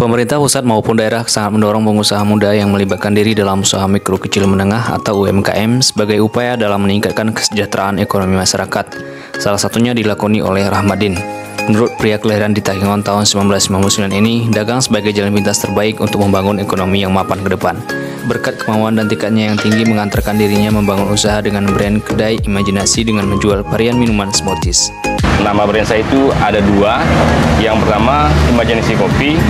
Pemerintah pusat maupun daerah sangat mendorong pengusaha muda yang melibatkan diri dalam usaha mikro kecil menengah atau UMKM sebagai upaya dalam meningkatkan kesejahteraan ekonomi masyarakat. Salah satunya dilakoni oleh Rahmadin. Menurut pria kelahiran di Takengon tahun 1999 ini, dagang sebagai jalan pintas terbaik untuk membangun ekonomi yang mapan ke depan. Berkat kemauan dan tiketnya yang tinggi mengantarkan dirinya membangun usaha dengan brand kedai imajinasi dengan menjual varian minuman smoothies. Nama brand saya itu ada dua. Yang pertama Imajinasi Kopi,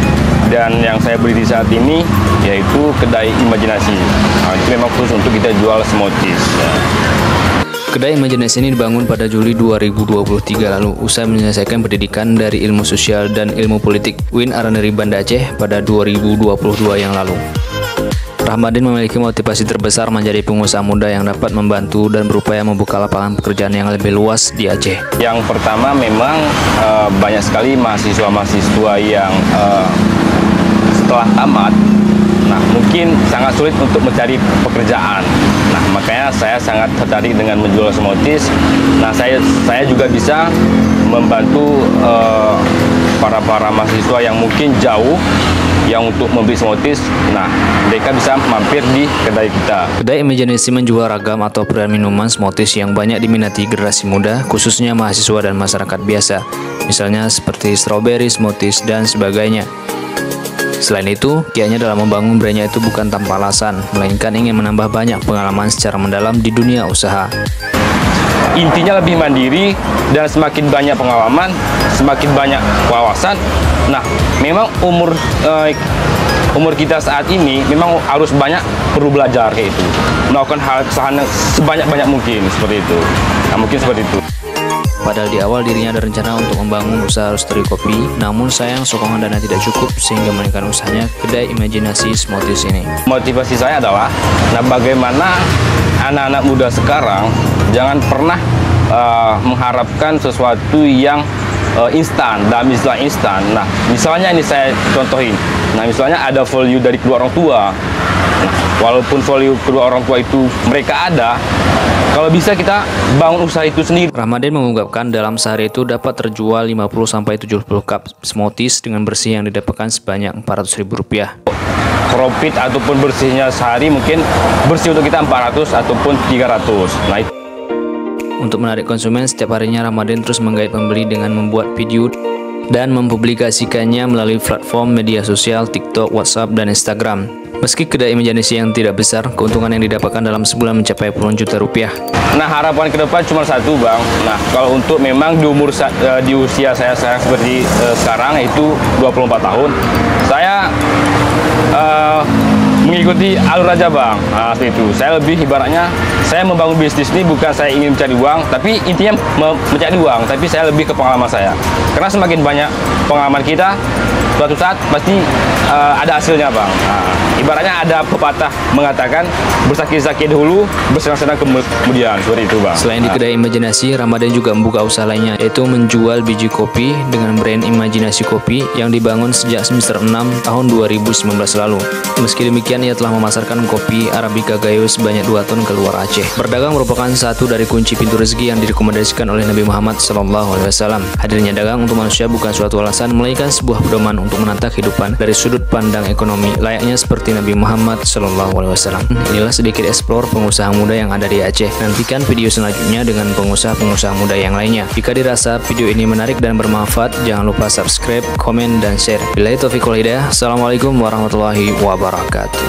dan yang saya berdiri saat ini yaitu kedai imajinasi. Nah, itu memang khusus untuk kita jual smoothies. Kedai imajinasi ini dibangun pada Juli 2023 lalu usai menyelesaikan pendidikan dari ilmu sosial dan ilmu politik UIN Araneri Banda Aceh pada 2022 yang lalu. Rahmadin memiliki motivasi terbesar menjadi pengusaha muda yang dapat membantu dan berupaya membuka lapangan pekerjaan yang lebih luas di Aceh. Yang pertama memang banyak sekali mahasiswa-mahasiswa yang setelah tamat, nah mungkin sangat sulit untuk mencari pekerjaan. Nah makanya saya sangat tertarik dengan menjual smoothies. Nah saya juga bisa membantu para mahasiswa yang mungkin jauh yang untuk membeli smoothies. Nah mereka bisa mampir di kedai kita. Kedai imajinasi menjual ragam atau brand minuman smoothies yang banyak diminati generasi muda, khususnya mahasiswa dan masyarakat biasa, misalnya seperti strawberry smoothies dan sebagainya. Selain itu, kiatnya dalam membangun brandnya itu bukan tanpa alasan, melainkan ingin menambah banyak pengalaman secara mendalam di dunia usaha. Intinya lebih mandiri, dan semakin banyak pengalaman, semakin banyak wawasan. Nah, memang umur kita saat ini memang harus perlu belajar kayak itu, melakukan hal kesalahan sebanyak-banyak mungkin seperti itu. Nah, mungkin seperti itu. Padahal di awal dirinya ada rencana untuk membangun usaha roastery kopi, namun sayang sokongan dana tidak cukup sehingga meningkatkan usahanya kedai imajinasi smoothies ini. Motivasi saya adalah, bagaimana anak-anak muda sekarang jangan pernah mengharapkan sesuatu yang instan, dalam istilah instan. Nah, misalnya ini saya contohin. Nah, misalnya ada value dari kedua orang tua. Nah, walaupun value kedua orang tua itu mereka ada, kalau bisa kita bangun usaha itu sendiri. Rahmadin mengungkapkan dalam sehari itu dapat terjual 50-70 cup smoothies dengan bersih yang didapatkan sebanyak Rp400.000. Profit ataupun bersihnya sehari mungkin bersih untuk kita 400 ataupun 300. Nah, itu. Untuk menarik konsumen, setiap harinya Rahmadin terus menggait pembeli dengan membuat video dan mempublikasikannya melalui platform media sosial TikTok, WhatsApp, dan Instagram. Meski kedai imajinasi yang tidak besar, keuntungan yang didapatkan dalam sebulan mencapai puluhan juta rupiah. Nah, harapan ke depan cuma satu, Bang. Nah, kalau untuk memang di usia saya seperti sekarang, itu 24 tahun, saya mengikuti alur aja, Bang. Nah, seperti itu. Saya lebih ibaratnya, saya membangun bisnis ini bukan saya ingin mencari uang, tapi intinya mencari uang, tapi saya lebih ke pengalaman saya. Karena semakin banyak pengalaman kita, suatu saat pasti ada hasilnya, Bang. Nah, ibaratnya ada pepatah mengatakan bersakit-sakit dahulu, bersenang-senang kemudian, seperti itu, Bang. Selain di kedai imajinasi, Rahmadin juga membuka usaha lainnya, yaitu menjual biji kopi dengan brand Imajinasi Kopi yang dibangun sejak semester 6 tahun 2019 lalu. Meski demikian, ia telah memasarkan kopi Arabica Gayo sebanyak 2 ton ke luar Aceh. Berdagang merupakan satu dari kunci pintu rezeki yang direkomendasikan oleh Nabi Muhammad SAW. Hadirnya dagang untuk manusia bukan suatu alasan, melainkan sebuah pedoman untuk menata kehidupan dari sudut pandang ekonomi layaknya seperti Nabi Muhammad SAW. Inilah sedikit eksplor pengusaha muda yang ada di Aceh. Nantikan video selanjutnya dengan pengusaha-pengusaha muda yang lainnya. Jika dirasa video ini menarik dan bermanfaat, jangan lupa subscribe, komen, dan share. Billahi taufiq wal hidayah. Assalamualaikum warahmatullahi wabarakatuh.